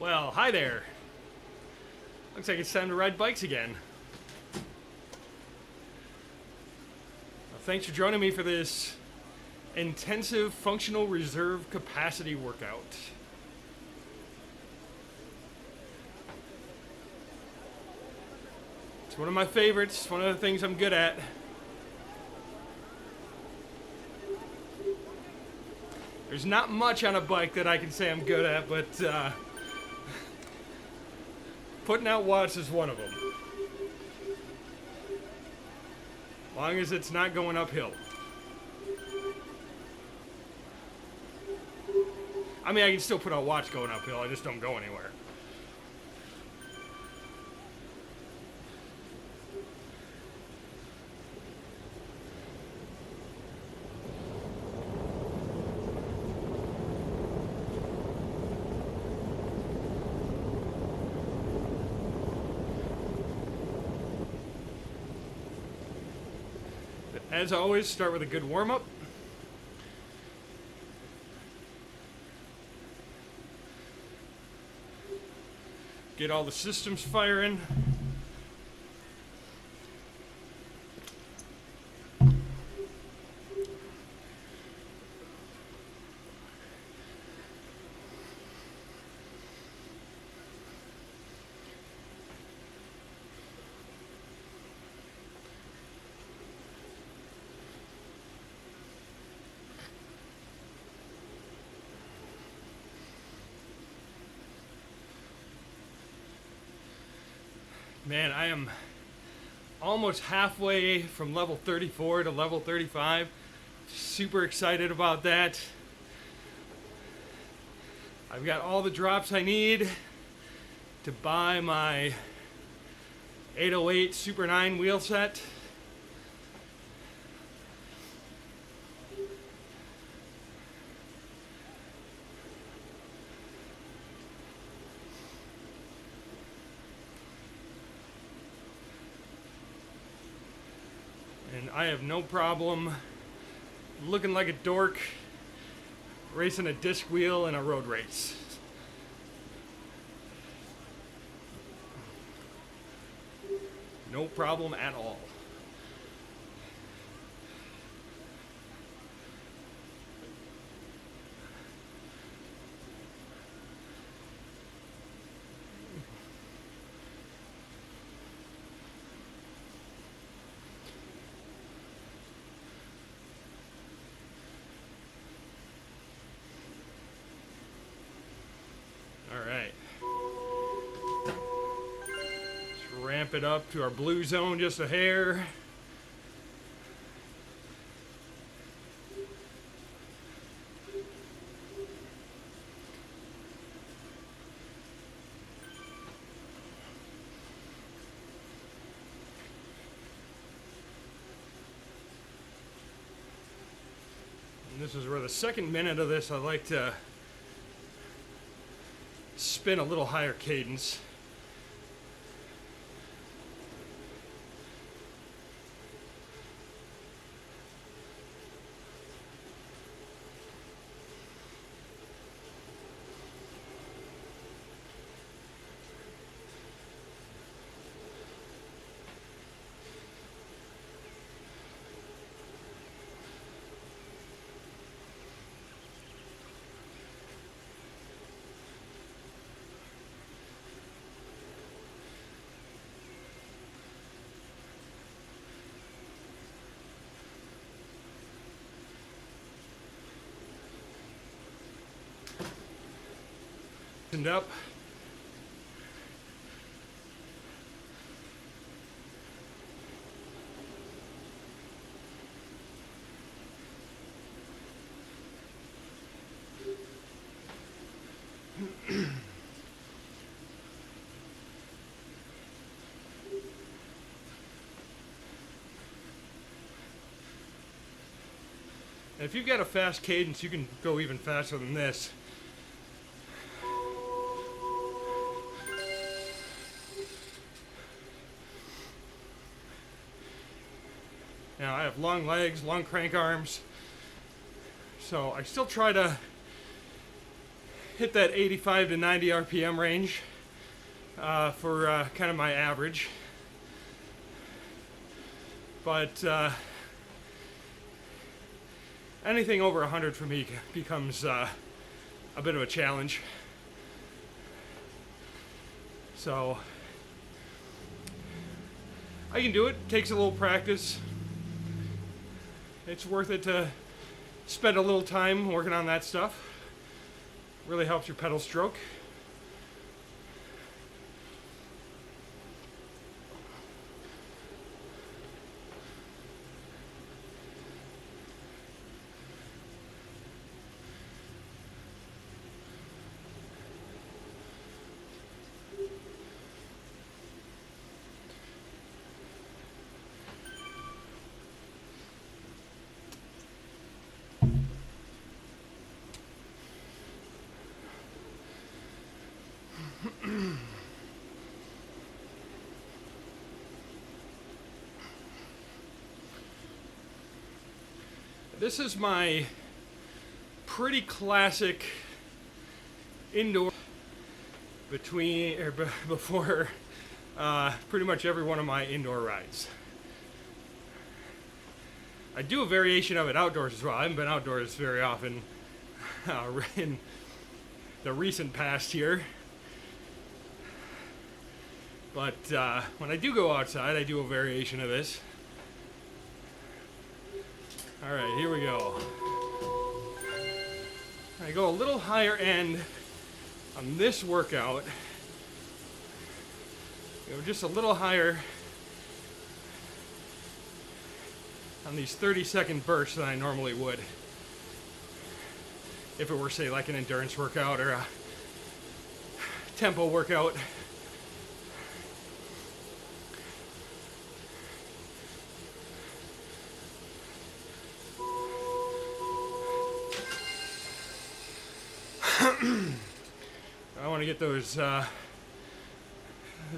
Well, hi there. Looks like it's time to ride bikes again. Well, thanks for joining me for this intensive functional reserve capacity workout. It's one of my favorites, one of the things I'm good at. There's not much on a bike that I can say I'm good at, but putting out watts is one of them. As long as it's not going uphill. I mean, I can still put out watts going uphill, I just don't go anywhere. As always, start with a good warm-up. Get all the systems firing. Man, I am almost halfway from level 34 to level 35. Super excited about that. I've got all the drops I need to buy my 808 Super 9 wheel set. And I have no problem looking like a dork racing a disc wheel in a road race. No problem at all. Alright. Let's ramp it up to our blue zone just a hair. And this is where the second minute of this I like to spin a little higher cadence. Up. And if you've got a fast cadence, you can go even faster than this. Now, I have long legs, long crank arms, so I still try to hit that 85 to 90 RPM range for kind of my average. But anything over 100 for me becomes a bit of a challenge. So I can do it. Takes a little practice. It's worth it to spend a little time working on that stuff. Really helps your pedal stroke. this is my pretty classic indoor before pretty much every one of my indoor rides. I do a variation of it outdoors as well. I haven't been outdoors very often in the recent past here. But when I do go outside, I do a variation of this. Alright, here we go. I go a little higher end on this workout. Go just a little higher on these 30-second bursts than I normally would if it were, say, like an endurance workout or a tempo workout. I want to get those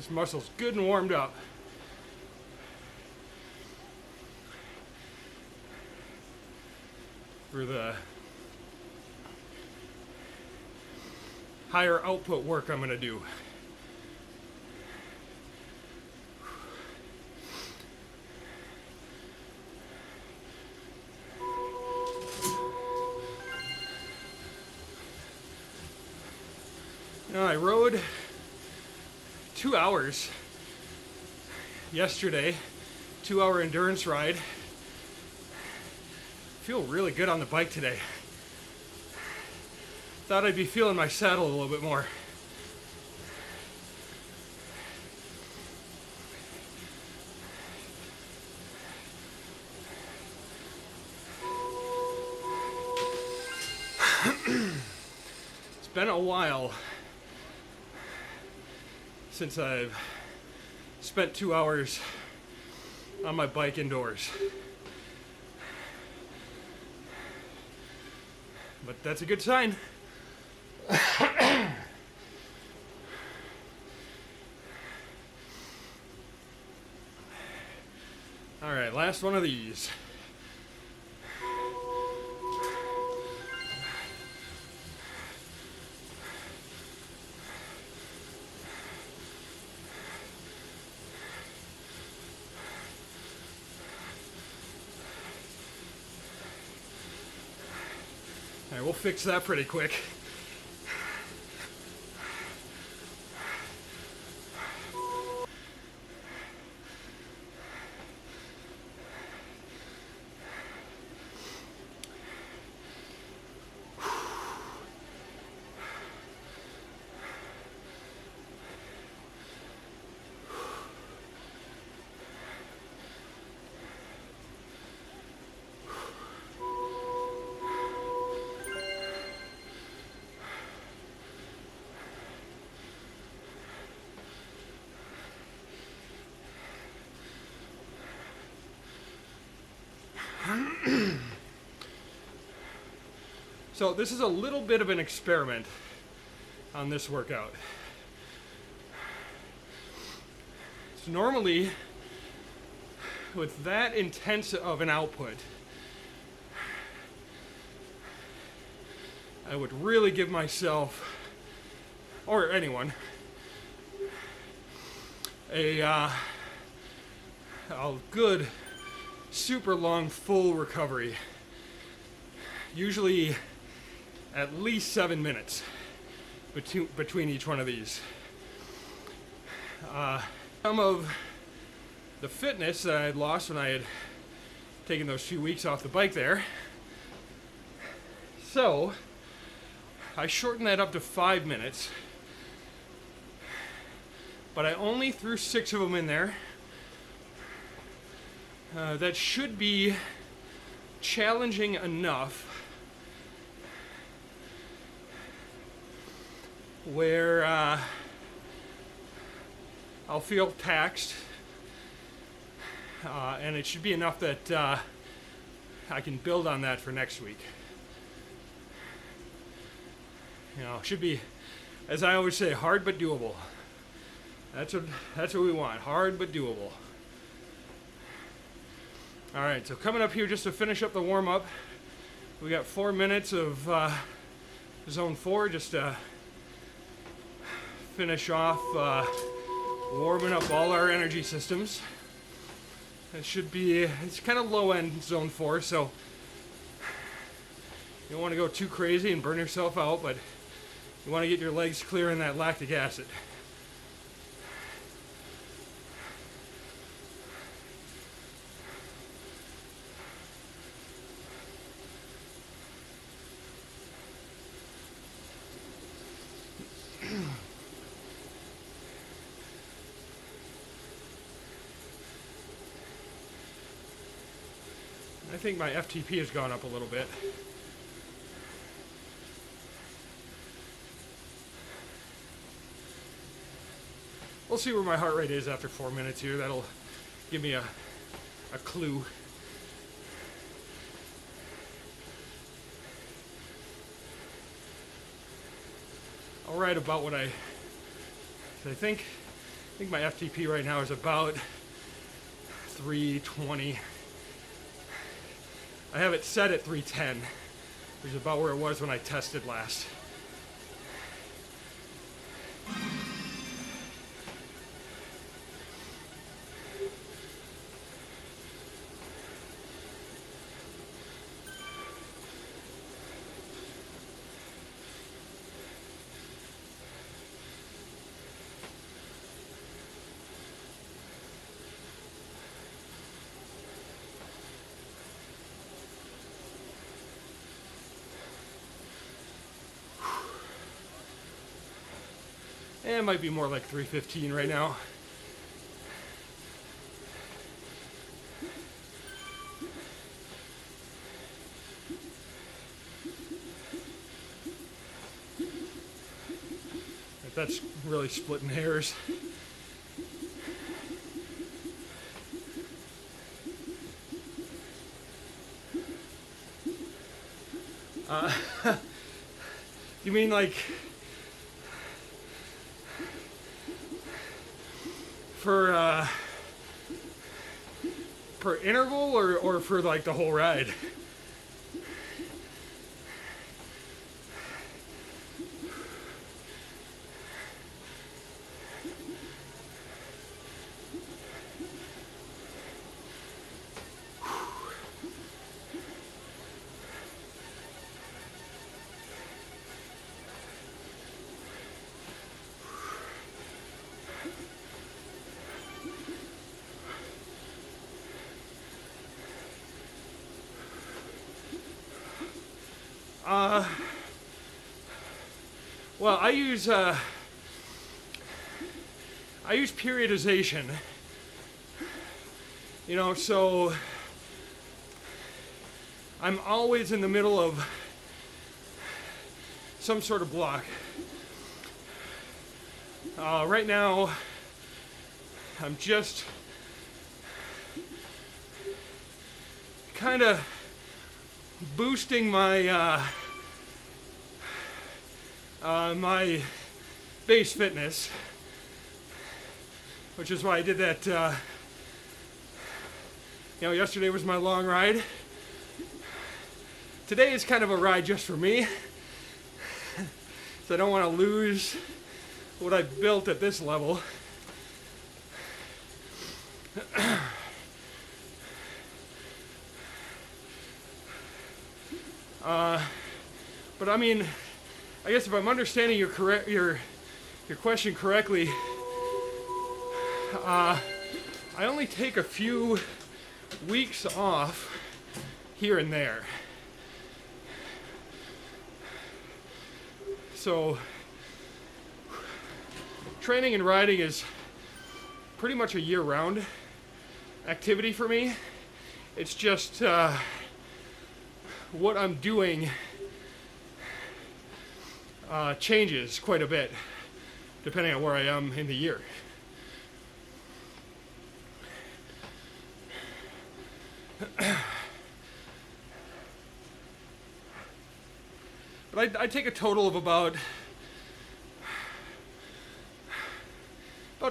muscles good and warmed up. For the higher output work I'm going to do. Now, I rode 2 hours yesterday, 2-hour endurance ride. Feel really good on the bike today. Thought I'd be feeling my saddle a little bit more. It's been a while since I've spent 2 hours on my bike indoors. But that's a good sign. All right, last one of these. All right, we'll fix that pretty quick. So this is a little bit of an experiment on this workout. So normally, with that intense of an output, I would really give myself, or anyone, a good, super long, full recovery. Usually at least 7 minutes between each one of these. Some of the fitness that I had lost when I had taken those few weeks off the bike there. So I shortened that up to 5 minutes, but I only threw 6 of them in there. That should be challenging enough where I'll feel taxed, and it should be enough that I can build on that for next week. You know, it should be, as I always say, hard but doable. That's what we want, hard but doable. All right, so coming up here just to finish up the warm-up, we got 4 minutes of zone 4 just to finish off warming up all our energy systems. It should be, it's kind of low-end zone 4, so you don't want to go too crazy and burn yourself out, but you want to get your legs clear in that lactic acid. I think my FTP has gone up a little bit. We'll see where my heart rate is after 4 minutes here. That'll give me a clue. I'll write about what I think my FTP right now is about 320. I have it set at 310, which is about where it was when I tested last. It might be more like 315 right now. If that's really splitting hairs. You mean like per interval or for like the whole ride? Well, I use periodization, you know, so I'm always in the middle of some sort of block. Right now, I'm just kind of boosting my my base fitness, which is why I did that. Yesterday was my long ride. Today is kind of a ride just for me, so I don't want to lose what I built at this level. But I mean, I guess if I'm understanding your question correctly, I only take a few weeks off here and there. So training and riding is pretty much a year-round activity for me. It's just what I'm doing changes quite a bit depending on where I am in the year. But I take a total of about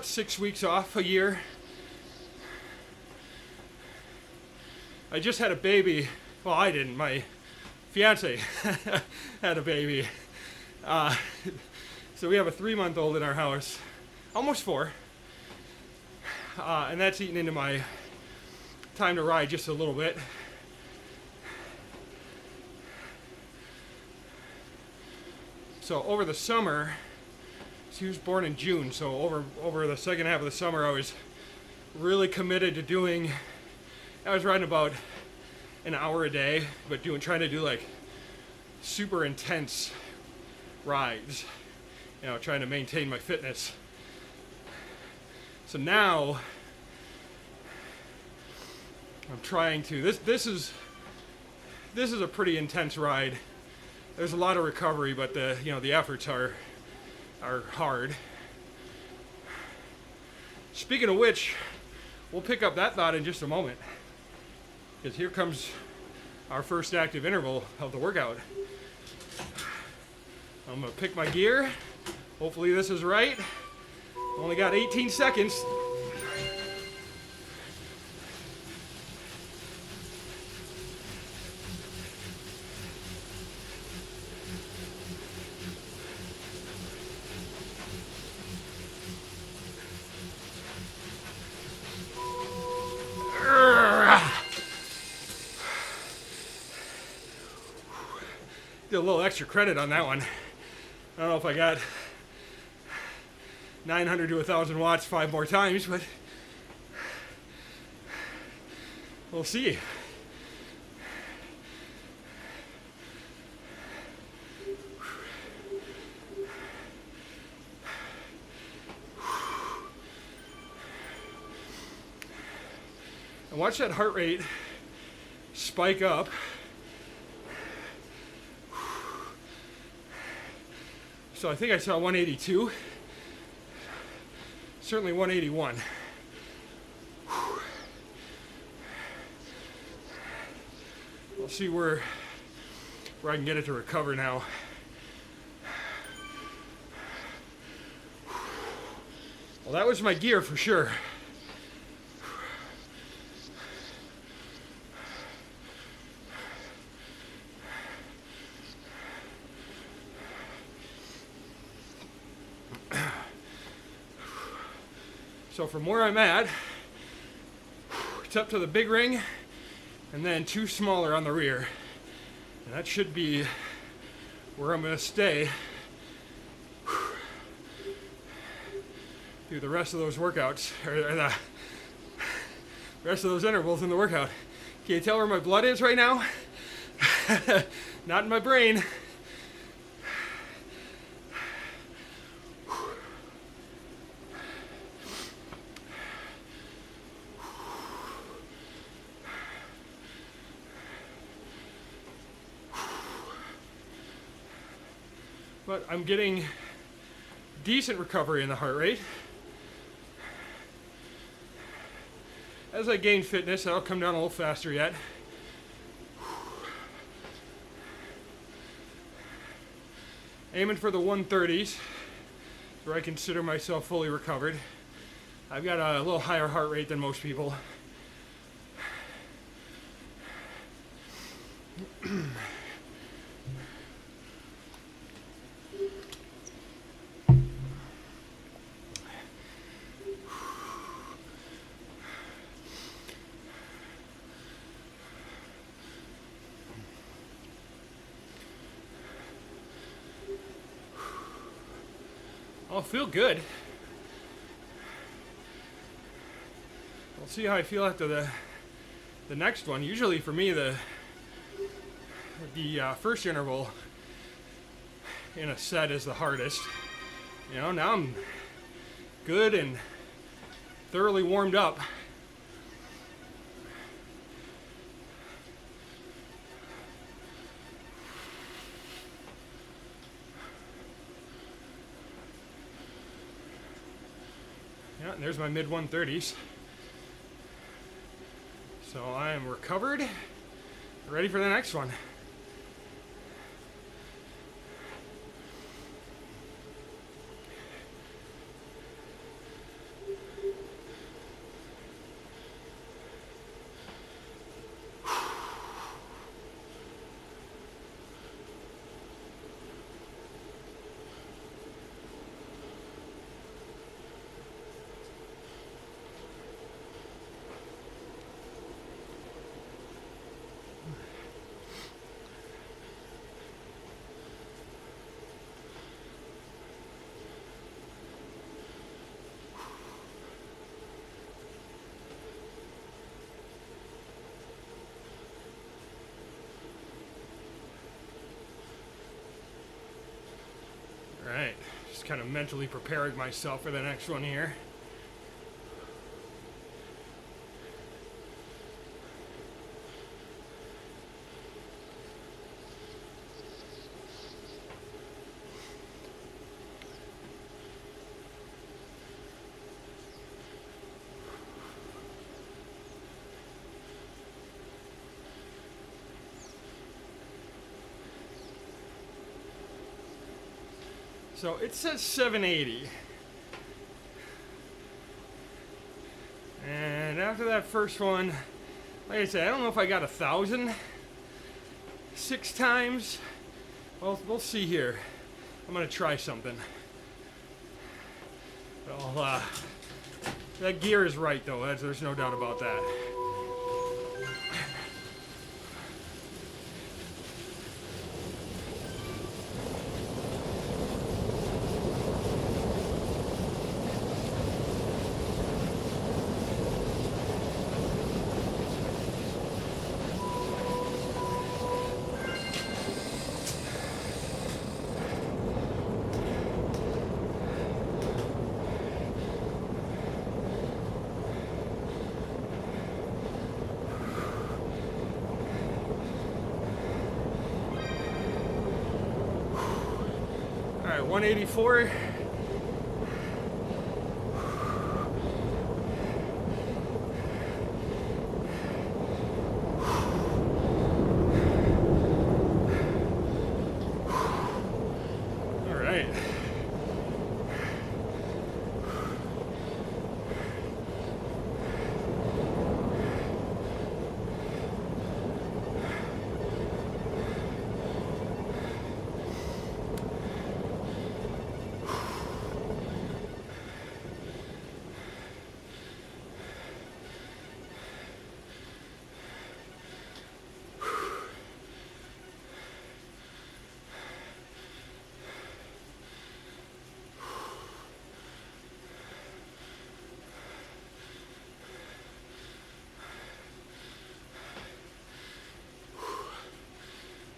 6 weeks off a year. I just had a baby. Well, I didn't. My fiance had a baby. So we have a 3-month-old in our house, almost 4. And that's eaten into my time to ride just a little bit. So over the summer, he was born in June, so over the second half of the summer, I was really committed to doing, I was riding about an hour a day, but trying to do like super intense rides, trying to maintain my fitness. So now I'm trying to, this is a pretty intense ride. There's a lot of recovery, but the efforts are hard. Speaking of which, we'll pick up that thought in just a moment, because here comes our first active interval of the workout. I'm gonna pick my gear. Hopefully this is right. Only got 18 seconds. Did a little extra credit on that one. I don't know if I got 900 to 1,000 watts 5 more times, but we'll see. And watch that heart rate spike up. So I think I saw 182, certainly 181. We'll see where I can get it to recover now. Well, that was my gear for sure. So from where I'm at, it's up to the big ring and then 2 smaller on the rear. And that should be where I'm going to stay through the rest of those workouts, or the rest of those intervals in the workout. Can you tell where my blood is right now? Not in my brain. But I'm getting decent recovery in the heart rate. As I gain fitness, that'll come down a little faster yet. Aiming for the 130s, where I consider myself fully recovered. I've got a little higher heart rate than most people. I'll feel good. We'll see how I feel after the next one. Usually for me, the first interval in a set is the hardest. Now I'm good and thoroughly warmed up. Yeah, and there's my mid 130s. So I am recovered, ready for the next one. Alright, just kind of mentally preparing myself for the next one here. So it says 780. And after that first one, like I said, I don't know if I got 1,000 6 times. Well, we'll see here. I'm gonna try something. Well, that gear is right though. There's no doubt about that. All right, 184. All right.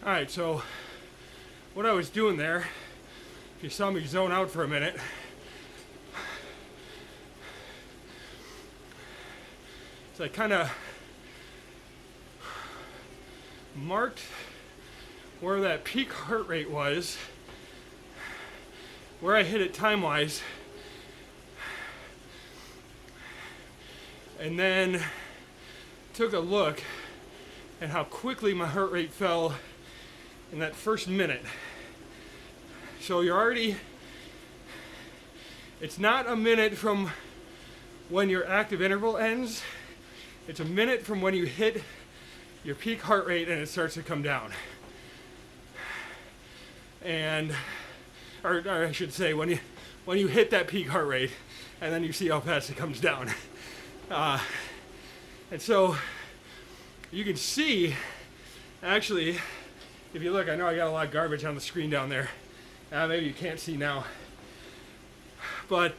All right, so what I was doing there, if you saw me zone out for a minute, so I kind of marked where that peak heart rate was, where I hit it time-wise, and then took a look at how quickly my heart rate fell in that first minute. So you're already, it's not a minute from when your active interval ends, it's a minute from when you hit your peak heart rate and it starts to come down. And, or I should say, when you hit that peak heart rate and then you see how fast it comes down. And so you can see, actually, if you look, I know I got a lot of garbage on the screen down there. Maybe you can't see now. But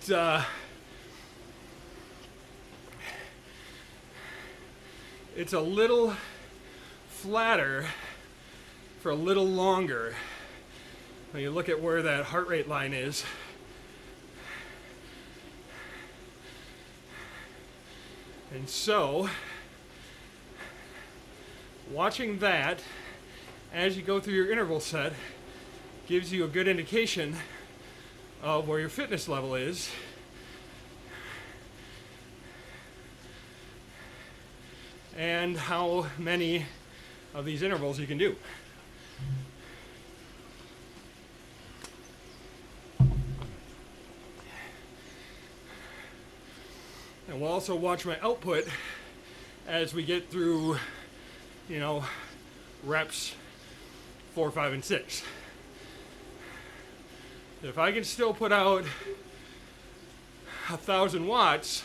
it's a little flatter for a little longer. When you look at where that heart rate line is. And so, watching that as you go through your interval set gives you a good indication of where your fitness level is. And how many of these intervals you can do. And we'll also watch my output as we get through, reps 4, 5, and 6. If I can still put out 1,000 watts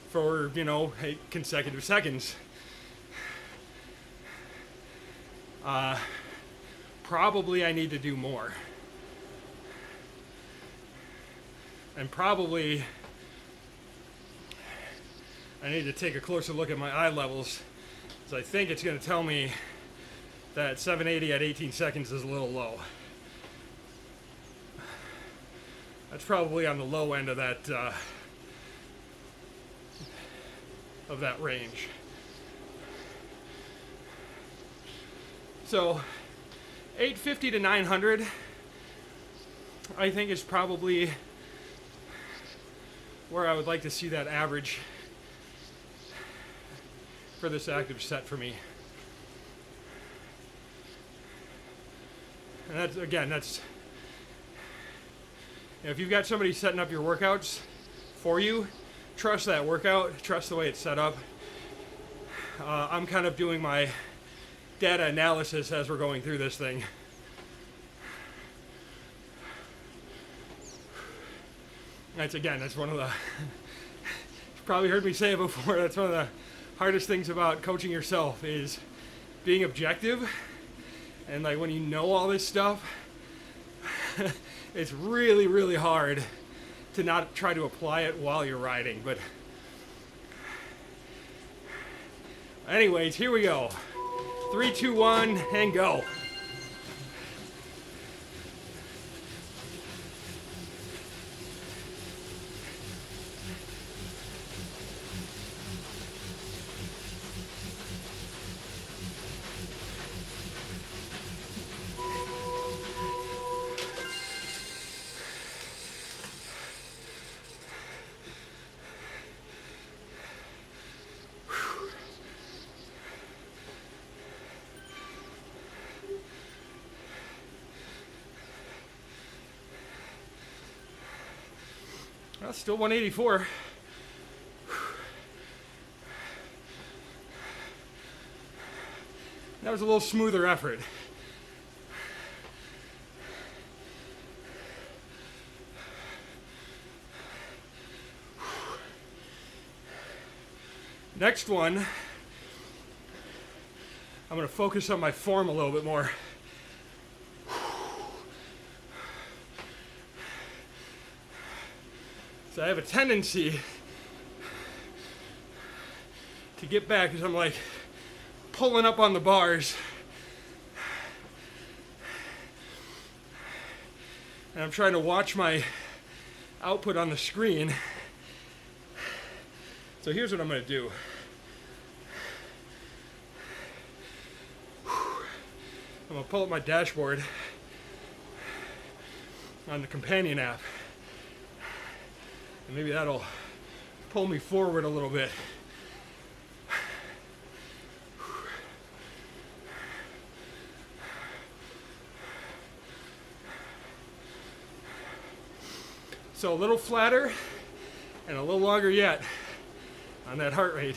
for, 8 consecutive seconds, probably I need to do more. And probably I need to take a closer look at my eye levels, because I think it's going to tell me that 780 at 18 seconds is a little low. That's probably on the low end of that range. So 850 to 900, I think, is probably where I would like to see that average for this active set for me. And that's, again, that's, you know, if you've got somebody setting up your workouts for you, trust that workout, trust the way it's set up. I'm kind of doing my data analysis as we're going through this thing. That's one of the, you've probably heard me say it before, that's one of the hardest things about coaching yourself is being objective. And like when you know all this stuff, it's really, really hard to not try to apply it while you're riding. But anyways, here we go. 3, 2, 1, and go. Well, still 184. That was a little smoother effort. Next one, I'm going to focus on my form a little bit more. So I have a tendency to get back as I'm like pulling up on the bars. And I'm trying to watch my output on the screen. So here's what I'm going to do. I'm going to pull up my dashboard on the companion app. And maybe that'll pull me forward a little bit. So a little flatter and a little longer yet on that heart rate.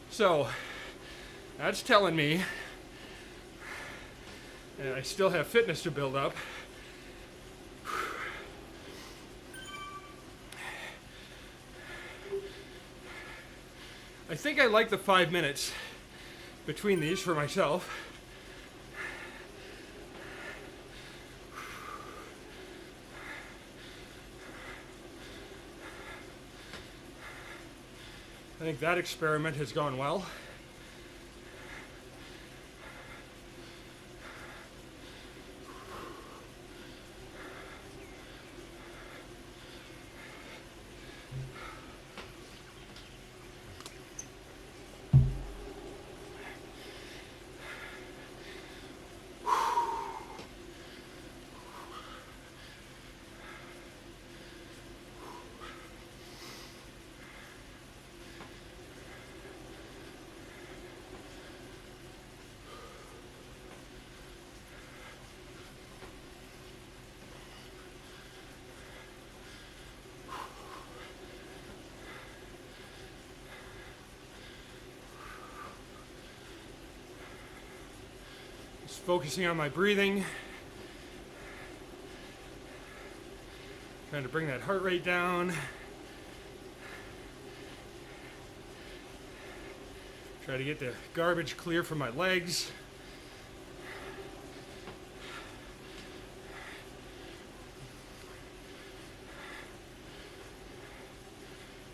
So that's telling me, and I still have fitness to build up. I think I like the 5 minutes between these for myself. I think that experiment has gone well. Focusing on my breathing, trying to bring that heart rate down, try to get the garbage clear from my legs.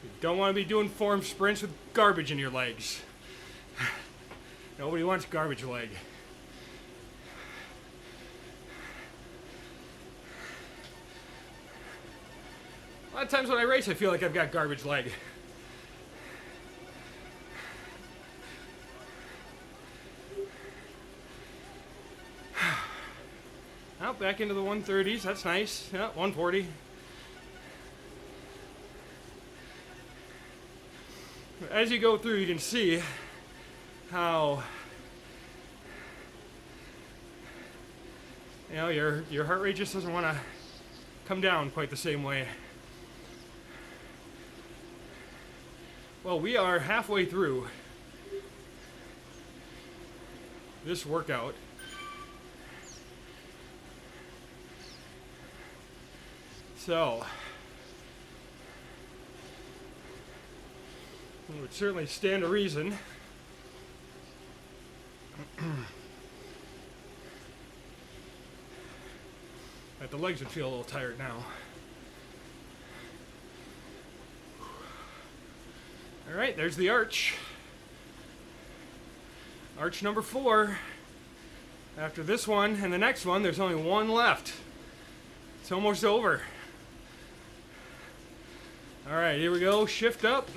You don't want to be doing form sprints with garbage in your legs. Nobody wants garbage leg. A lot of times when I race, I feel like I've got garbage leg. Oh, back into the 130s. That's nice. Yeah, 140. As you go through, you can see how your heart rate just doesn't want to come down quite the same way. Well, we are halfway through this workout. So, it would certainly stand to reason that the legs would feel a little tired now. All right, there's the arch. Arch number 4. After this one and the next one, there's only one left. It's almost over. All right, here we go. Shift up.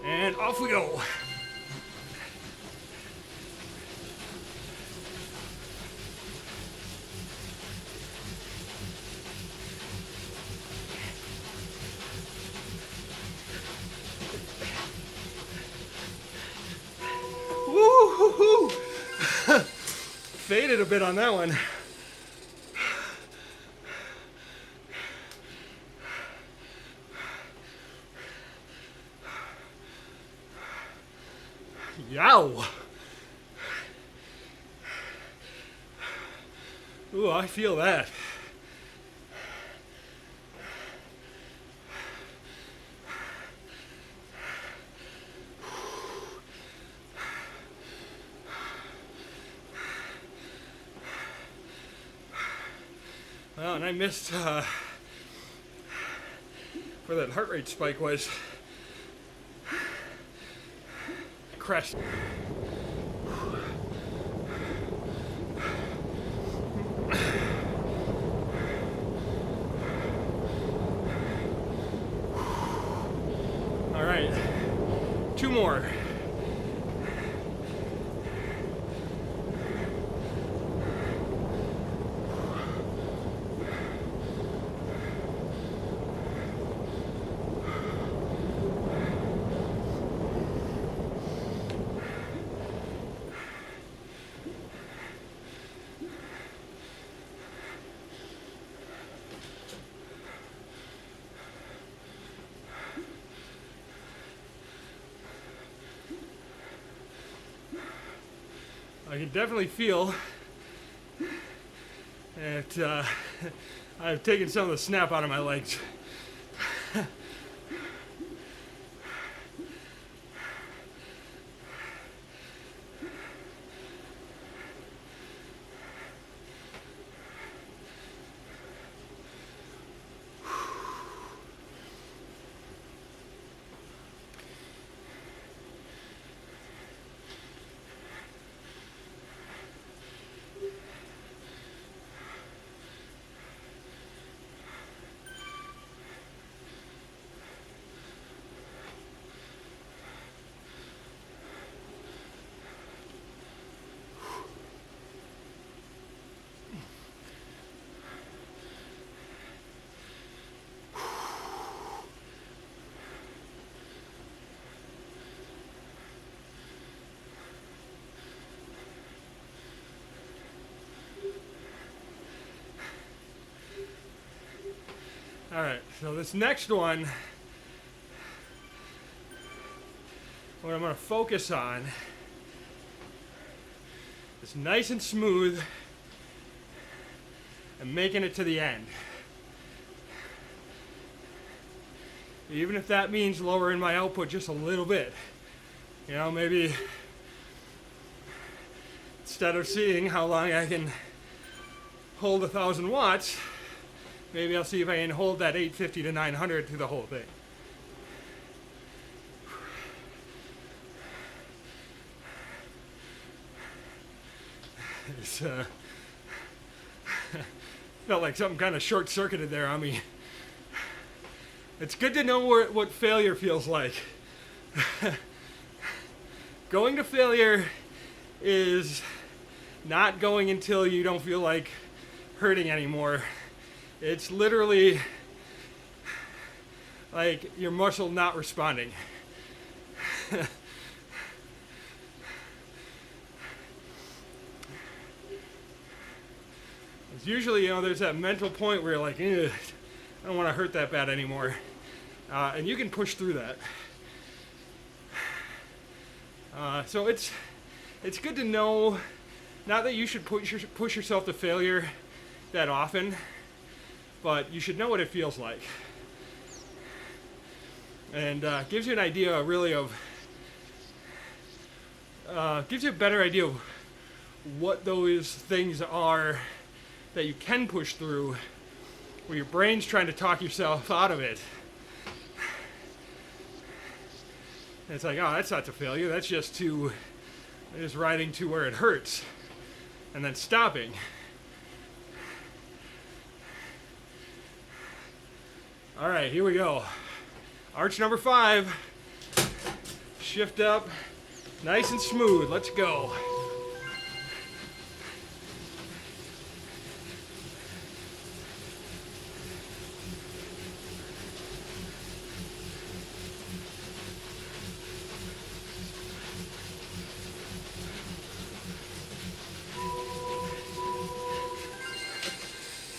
And off we go. Woo-hoo-hoo. Faded a bit on that one. Yow! Ooh, I feel that. Well, and I missed where that heart rate spike was. Crashed. All right, 2 more. I can definitely feel that I've taken some of the snap out of my legs. All right, so this next one, what I'm going to focus on is nice and smooth and making it to the end. Even if that means lowering my output just a little bit. You know, maybe instead of seeing how long I can hold 1,000 watts, maybe I'll see if I can hold that 850 to 900 through the whole thing. It's, felt like something kind of short-circuited there on me. It's good to know what failure feels like. Going to failure is not going until you don't feel like hurting anymore. It's literally like your muscle not responding. It's usually, there's that mental point where you're like, I don't want to hurt that bad anymore. And you can push through that. So it's good to know, not that you should push yourself to failure that often, but you should know what it feels like. And gives you an idea really of, gives you a better idea of what those things are that you can push through, where your brain's trying to talk yourself out of it. And it's like, oh, that's not to failure, that's just riding to where it hurts, and then stopping. All right, here we go. Arch number 5. Shift up, nice and smooth, let's go.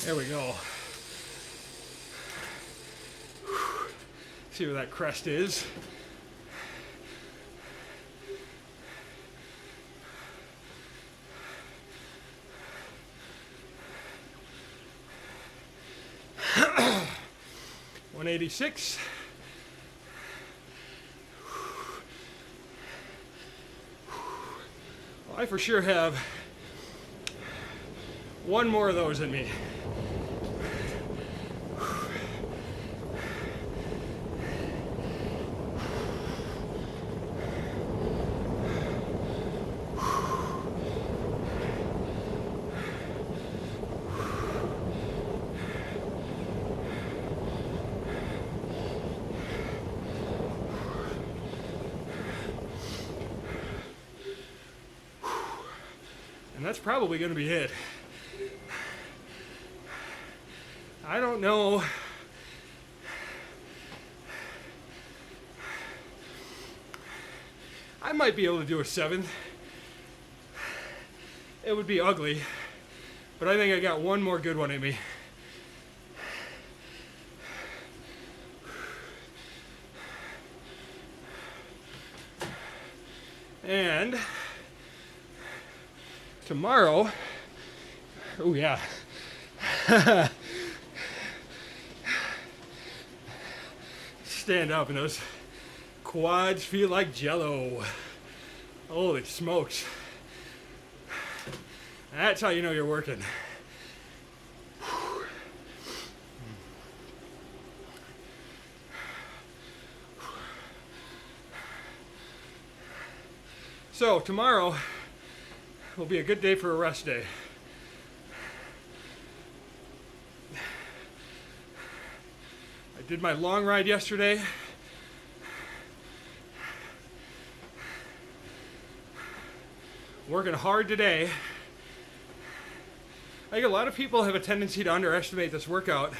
There we go. See where that crest is. $186. Well, I for sure have one more of those in me. And that's probably going to be it. I don't know. I might be able to do a 7th. It would be ugly, but I think I got one more good one in me. And tomorrow, oh yeah. Stand up and those quads feel like jello. Holy smokes. That's how you know you're working. So tomorrow will be a good day for a rest day. I did my long ride yesterday. Working hard today. I think a lot of people have a tendency to underestimate this workout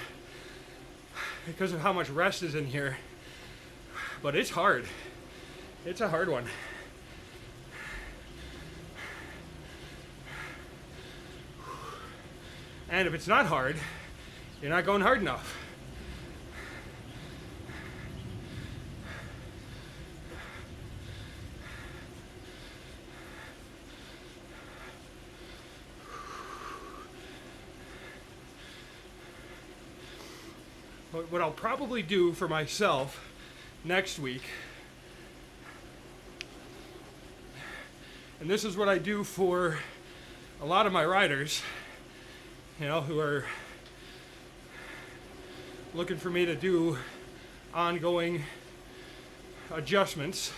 because of how much rest is in here. But it's hard. It's a hard one. And if it's not hard, you're not going hard enough. But what I'll probably do for myself next week, and this is what I do for a lot of my riders, who are looking for me to do ongoing adjustments,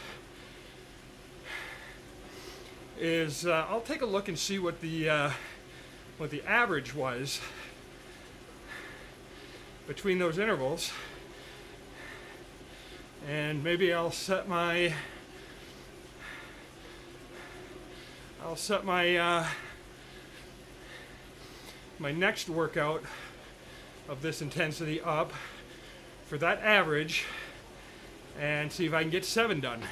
is I'll take a look and see what the average was between those intervals, and maybe I'll set my my next workout of this intensity up for that average and see if I can get 7 done.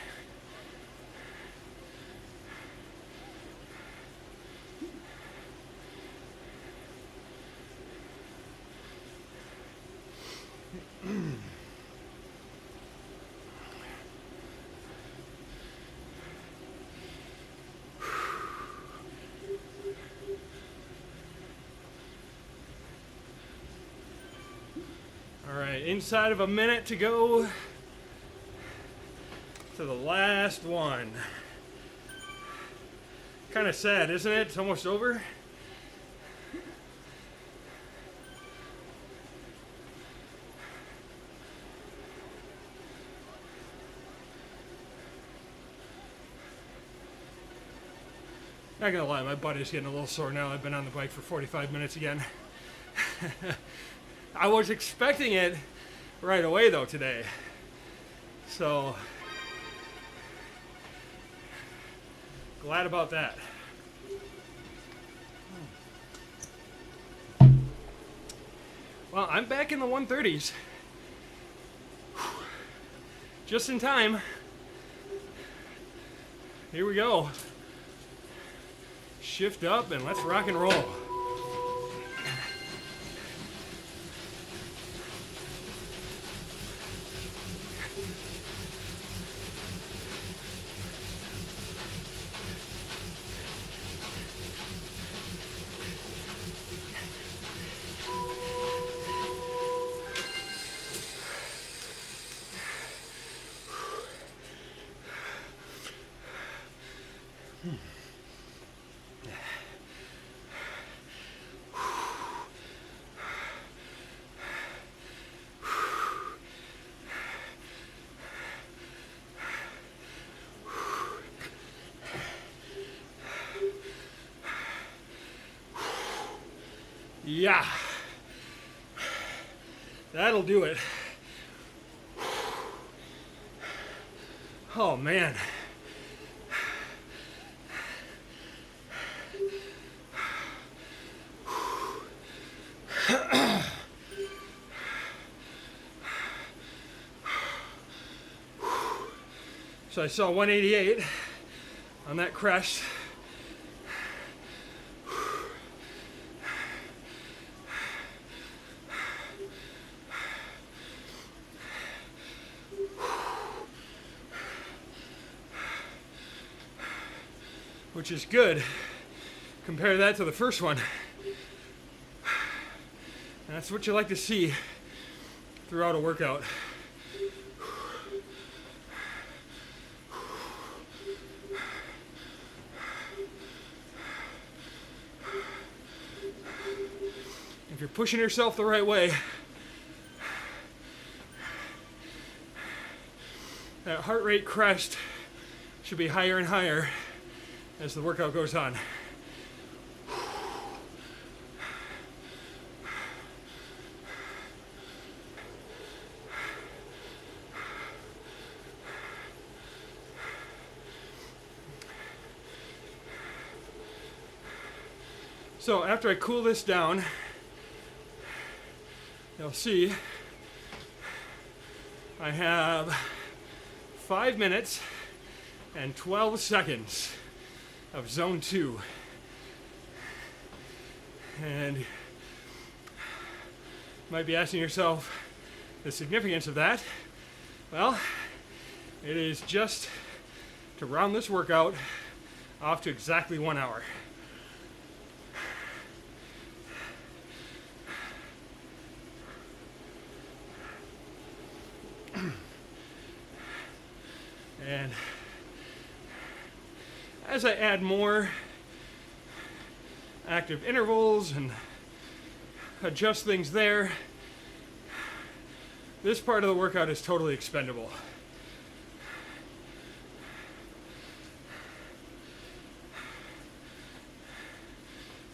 Alright, inside of a minute to go to the last one. Kind of sad, isn't it? It's almost over. Not gonna lie, my butt is getting a little sore now. I've been on the bike for 45 minutes again. I was expecting it right away though today. So glad about that. Well, I'm back in the 130s. Just in time. Here we go. Shift up and let's rock and roll. Yeah, that'll do it. Oh man. So I saw 188 on that crest. Which is good. Compare that to the first one. And that's what you like to see throughout a workout. If you're pushing yourself the right way, that heart rate crest should be higher and higher as the workout goes on. So after I cool this down, you'll see I have 5 minutes and 12 seconds of zone 2. And you might be asking yourself the significance of that. Well, it is just to round this workout off to exactly 1 hour. And as I add more active intervals and adjust things there, this part of the workout is totally expendable.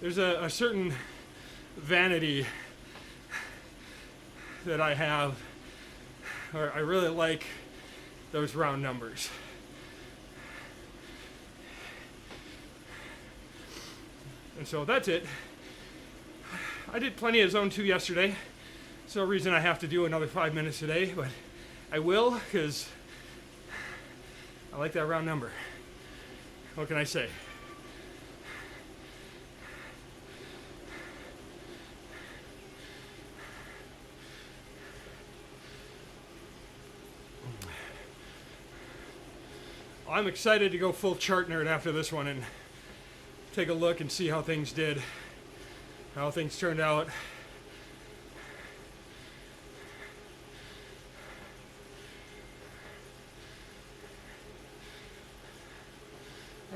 there's a certain vanity that I have, or I really like those round numbers. And so that's it. I did plenty of zone 2 yesterday. There's no reason I have to do another 5 minutes today, but I will because I like that round number. What can I say? I'm excited to go full chart nerd after this one and take a look and see how things did, how things turned out.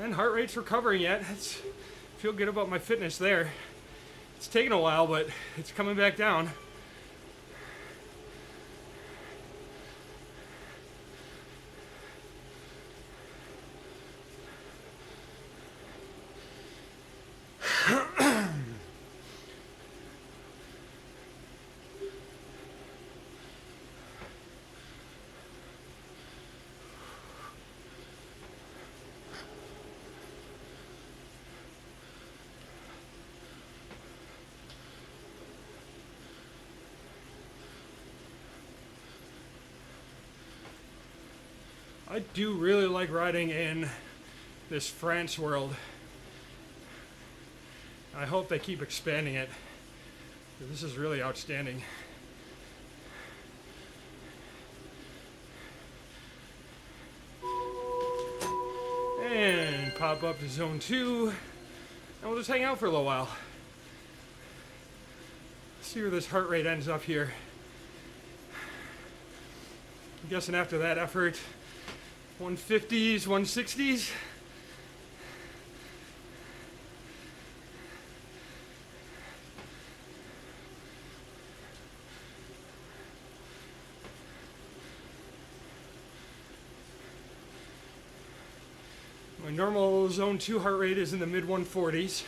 And heart rate's recovering yet. Feel good about my fitness there. It's taken a while, but it's coming back down. I do really like riding in this France world. I hope they keep expanding it. This is really outstanding. And pop up to zone 2. And we'll just hang out for a little while. See where this heart rate ends up here. I'm guessing after that effort, 150s, 160s. My normal zone 2 heart rate is in the mid 140s.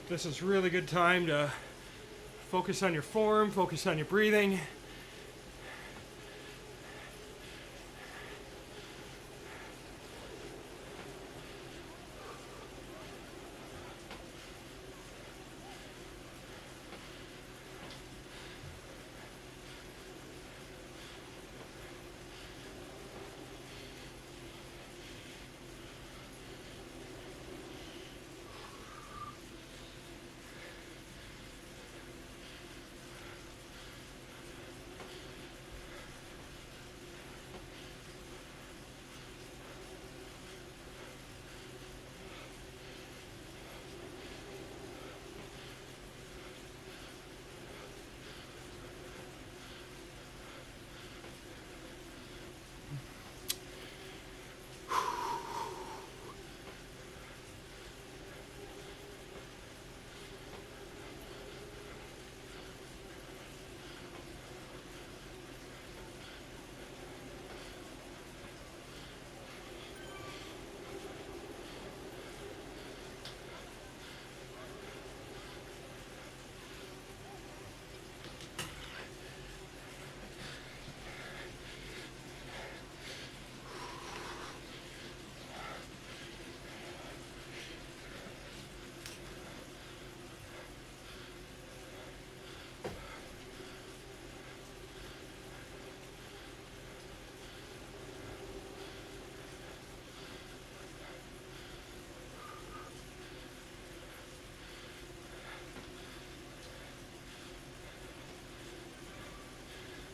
This is really good time to focus on your form, focus on your breathing.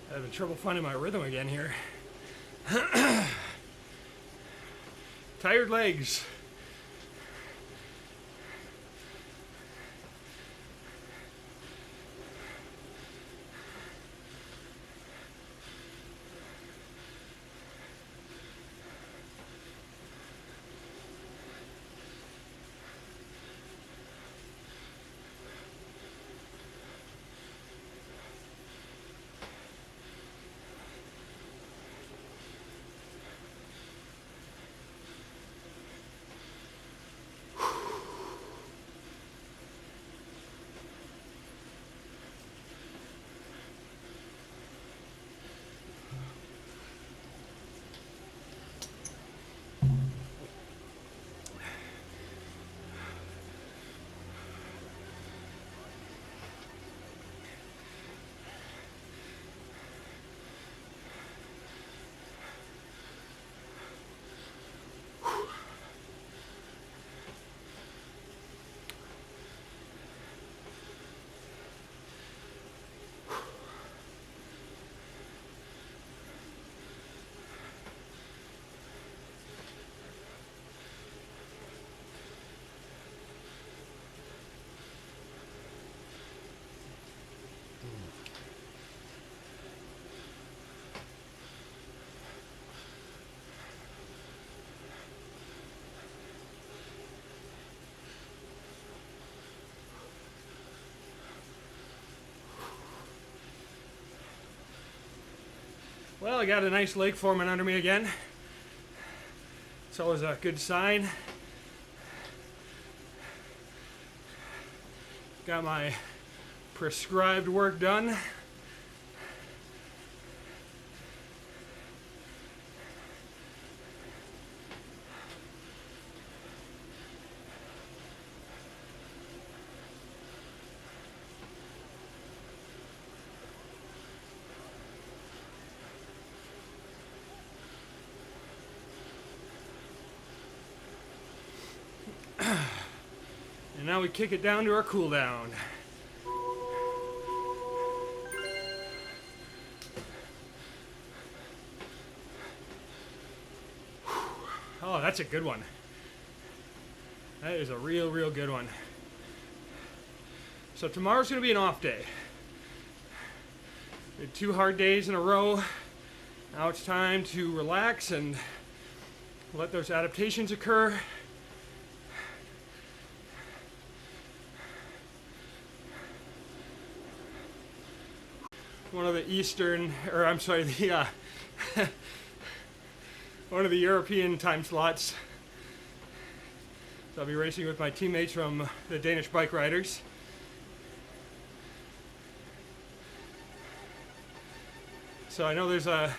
I'm having trouble finding my rhythm again here. Tired legs. Well, I got a nice lake forming under me again. It's always a good sign. Got my prescribed work done. And now we kick it down to our cool down. Oh, that's a good one. That is a real good one. So tomorrow's going to be an off day. We had 2 hard days in a row. Now it's time to relax and let those adaptations occur. One of the one of the European time slots. So I'll be racing with my teammates from the Danish Bike Riders. So I know there's an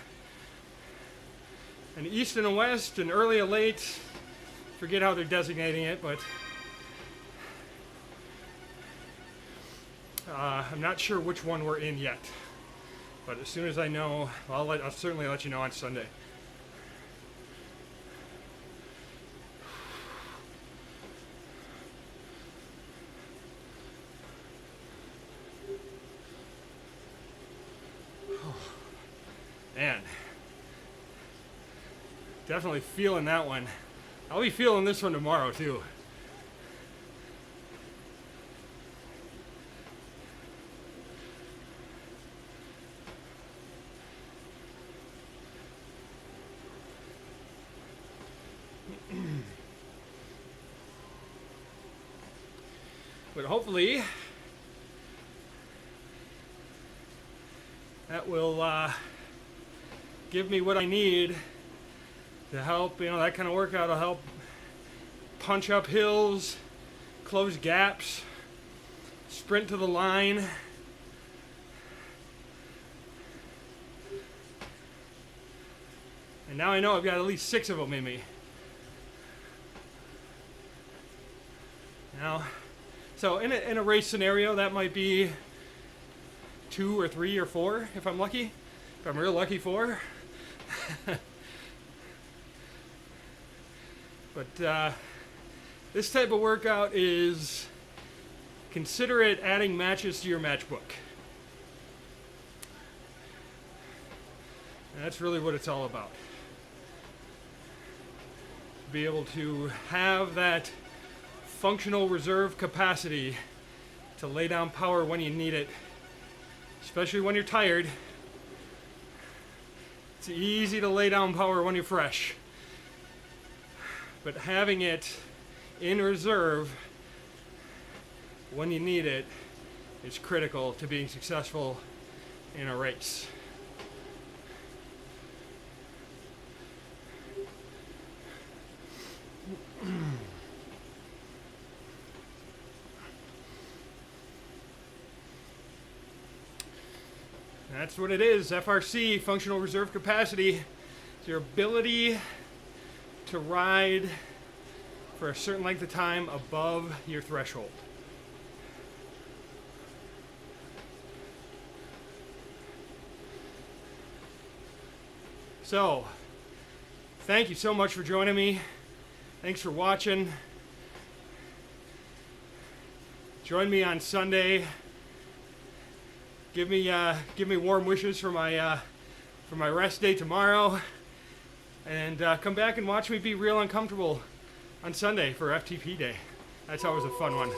east and a west, an early, a late. Forget how they're designating it, but I'm not sure which one we're in yet. But as soon as I know, I'll certainly let you know on Sunday. Man, definitely feeling that one. I'll be feeling this one tomorrow too. But hopefully that will give me what I need to help, that kind of workout will help punch up hills, close gaps, sprint to the line. And now I know I've got at least 6 of them in me. Now, so in a race scenario, that might be 2 or 3 or 4 if I'm lucky. If I'm real lucky, 4. But this type of workout is, consider it adding matches to your matchbook. And that's really what it's all about. Be able to have that functional reserve capacity to lay down power when you need it, especially when you're tired. It's easy to lay down power when you're fresh, but having it in reserve when you need it is critical to being successful in a race. That's what it is. FRC, functional reserve capacity. It's your ability to ride for a certain length of time above your threshold. So, thank you so much for joining me. Thanks for watching. Join me on Sunday. Give me warm wishes for my rest day tomorrow, and come back and watch me be real uncomfortable on Sunday for FTP day. That's always a fun one.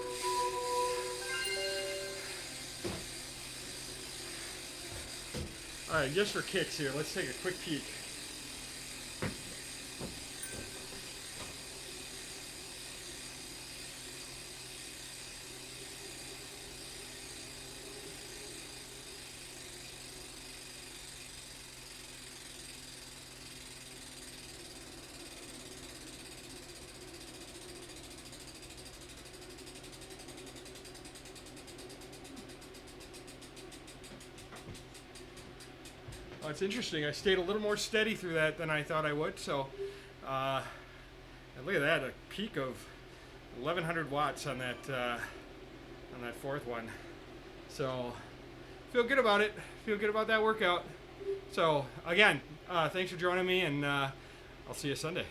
All right, just for kicks here, let's take a quick peek. it's interesting. I stayed a little more steady through that than I thought I would. So, and look at that, a peak of 1100 watts on that fourth one. So, feel good about it. Feel good about that workout. So, again, thanks for joining me, and I'll see you Sunday.